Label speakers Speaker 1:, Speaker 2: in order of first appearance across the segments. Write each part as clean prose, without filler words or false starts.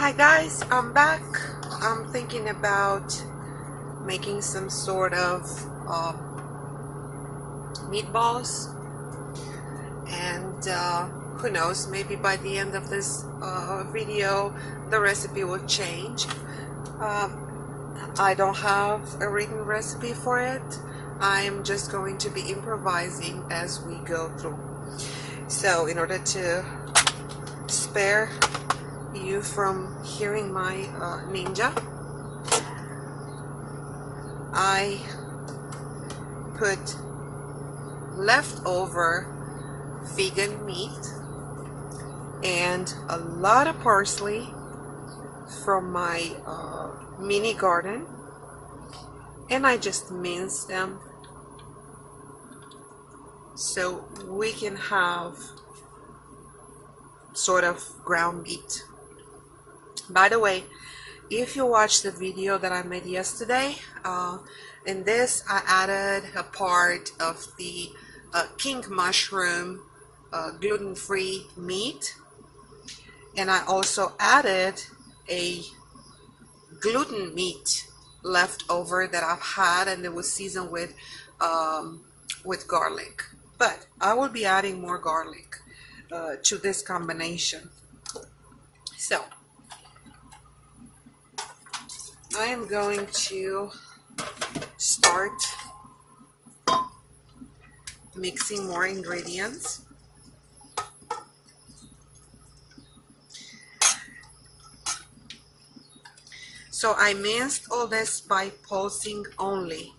Speaker 1: Hi guys, I'm back. I'm thinking about making some sort of meatballs, and who knows, maybe by the end of this video the recipe will change. I don't have a written recipe for it. I'm just going to be improvising as we go through. So in order to spare you from hearing my ninja, I put leftover vegan meat and a lot of parsley from my mini garden, and I just mince them so we can have sort of ground meat. By the way, if you watched the video that I made yesterday, in this I added a part of the king mushroom gluten-free meat, and I also added a gluten meat left over that I've had, and it was seasoned with garlic. But I will be adding more garlic to this combination. So I am going to start mixing more ingredients. So I minced all this by pulsing only,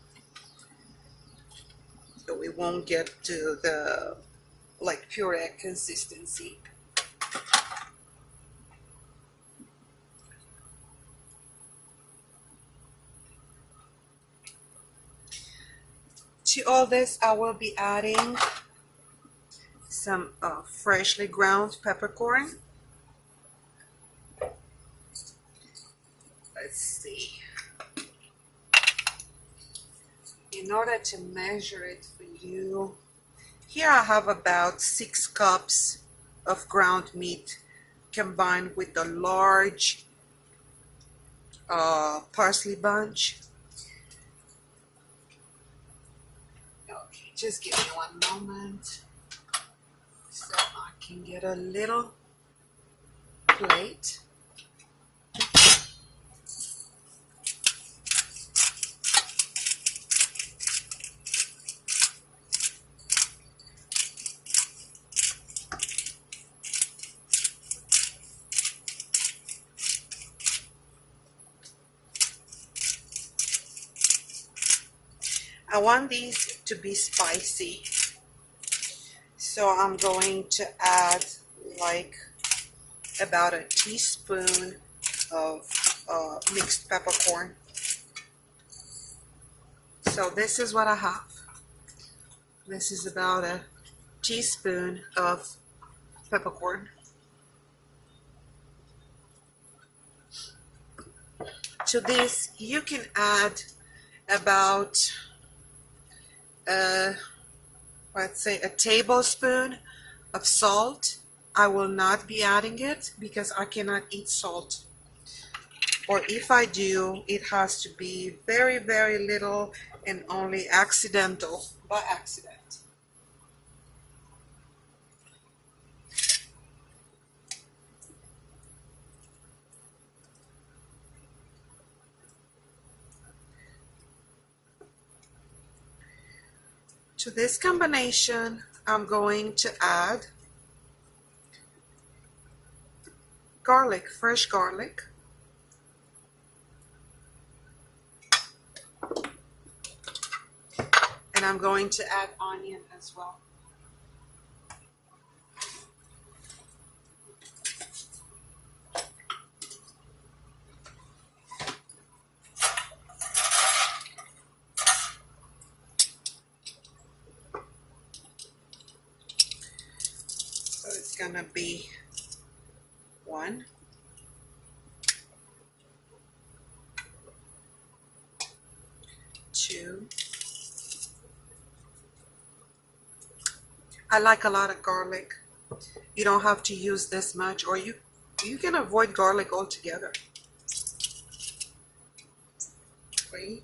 Speaker 1: so we won't get to the like puree consistency. To all this, I will be adding some freshly ground peppercorn. Let's see. In order to measure it for you, here I have about 6 cups of ground meat combined with a large parsley bunch. Okay, just give me one moment so I can get a little plate. I want these to be spicy, so I'm going to add like about a teaspoon of mixed peppercorn. So this is what I have. This is about a teaspoon of peppercorn. To this you can add about let's say a tablespoon of salt. I will not be adding it because I cannot eat salt, or if I do, it has to be very, very little and only accidental, by accident. To this combination, I'm going to add garlic, fresh garlic. And I'm going to add onion as well. So it's gonna be 1, 2. I like a lot of garlic. You don't have to use this much, or you You can avoid garlic altogether. 3,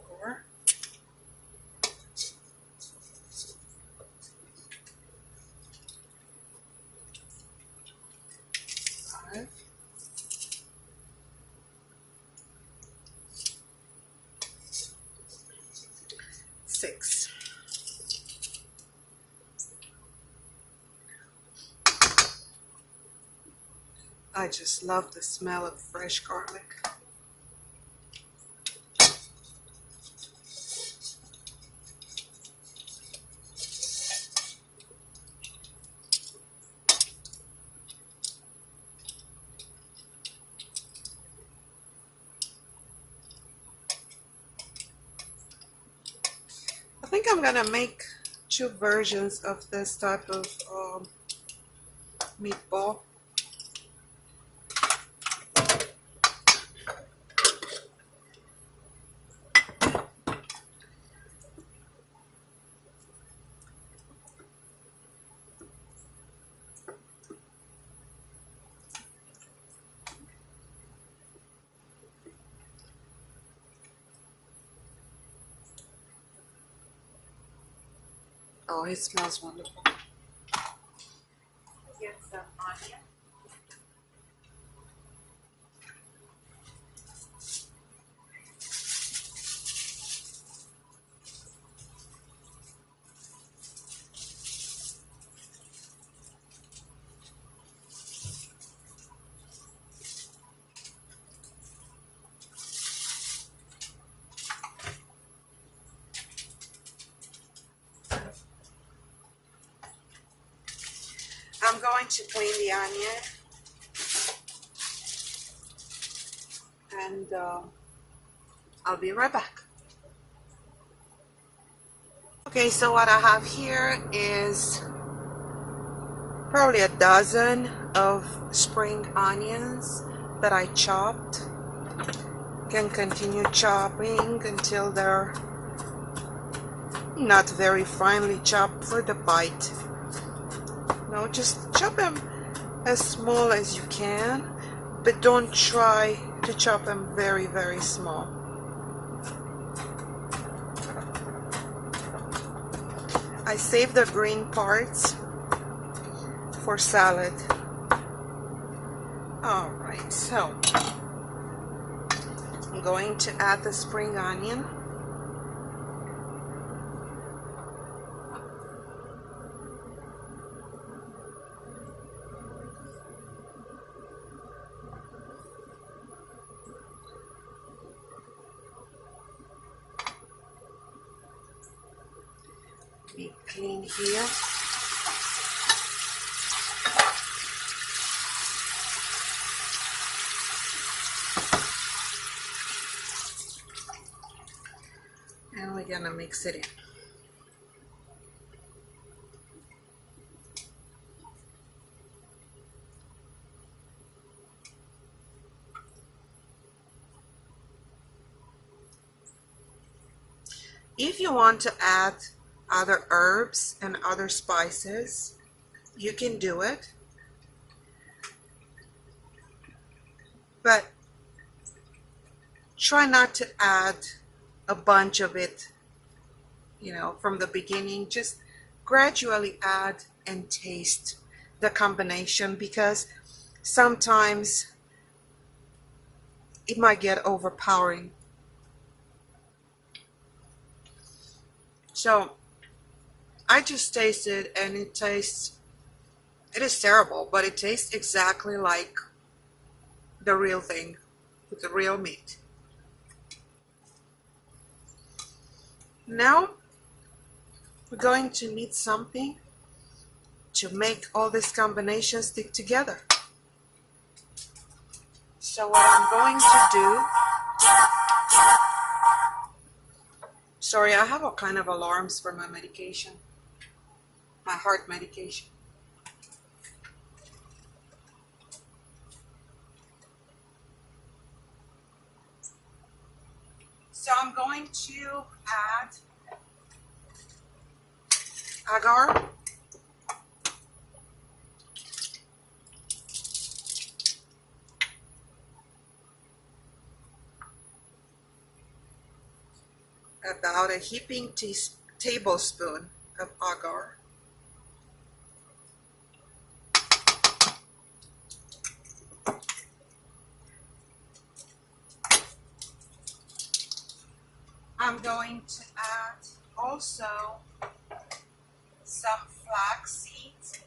Speaker 1: 4, 5, 6. I just love the smell of fresh garlic. I think I'm gonna make 2 versions of this type of meatball. Oh, it smells wonderful.
Speaker 2: Get some onion.
Speaker 1: I'm going to clean the onion and I'll be right back. Okay, so what I have here is probably a dozen of spring onions that I chopped. Can continue chopping until they're not very finely chopped for the bite. No, just chop them as small as you can, but don't try to chop them very, very small. I save the green parts for salad. Alright, so I'm going to add the spring onion. Be clean here. And we're gonna mix it in. If you want to add other herbs and other spices, you can do it. But try not to add a bunch of it, from the beginning. Just gradually add and taste the combination, because sometimes it might get overpowering. So I just tasted and it is terrible, but it tastes exactly like the real thing, with the real meat. Now we're going to need something to make all this combination stick together. So what I'm going to do, sorry, I have all kind of alarms for my medication, my heart medication. So I'm going to add agar. About a heaping tablespoon of agar. I'm going to add also some flax seeds.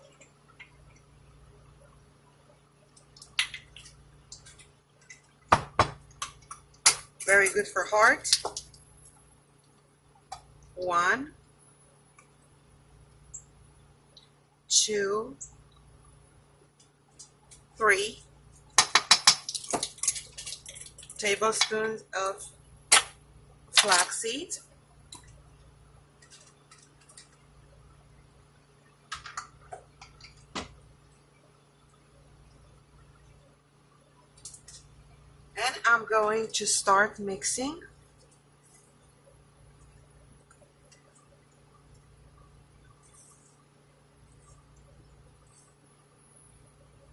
Speaker 1: Very good for heart. 1, 2, 3 tablespoons of flax seeds. And I'm going to start mixing.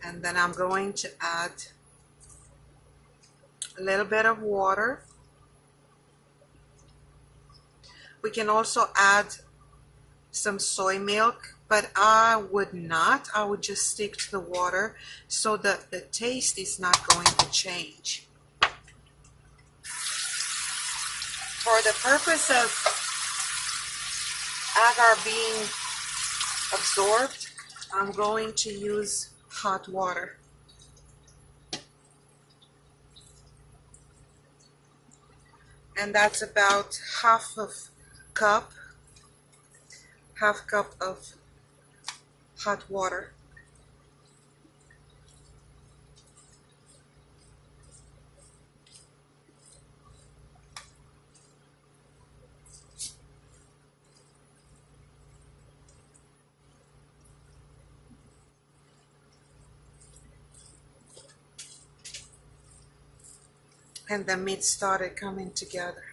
Speaker 1: And then I'm going to add a little bit of water. We can also add some soy milk, but I would not. I would just stick to the water so that the taste is not going to change. For the purpose of agar being absorbed, I'm going to use hot water. And that's about half cup of hot water. And the meat started coming together.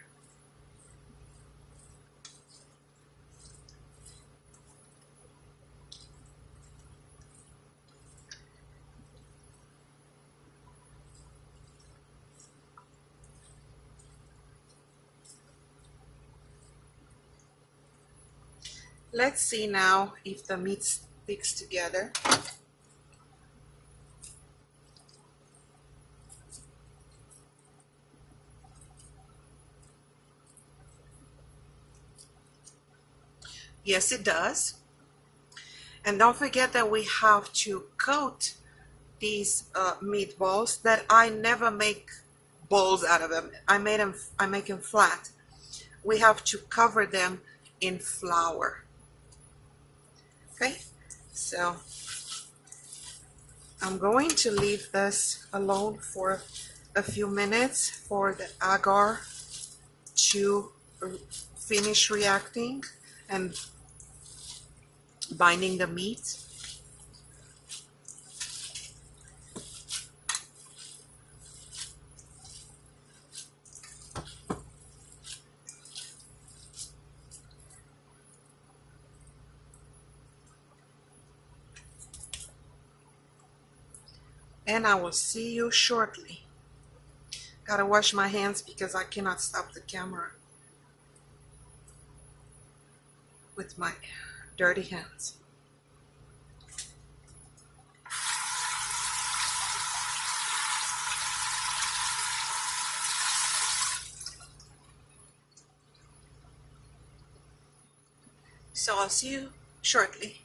Speaker 1: Let's see now if the meat sticks together. Yes, it does. And don't forget that we have to coat these meatballs. That I never make balls out of them. I make them flat. We have to cover them in flour. Okay, so I'm going to leave this alone for a few minutes for the agar to finish reacting and binding the meat. And I will see you shortly. Gotta wash my hands because I cannot stop the camera with my dirty hands. So I'll see you shortly.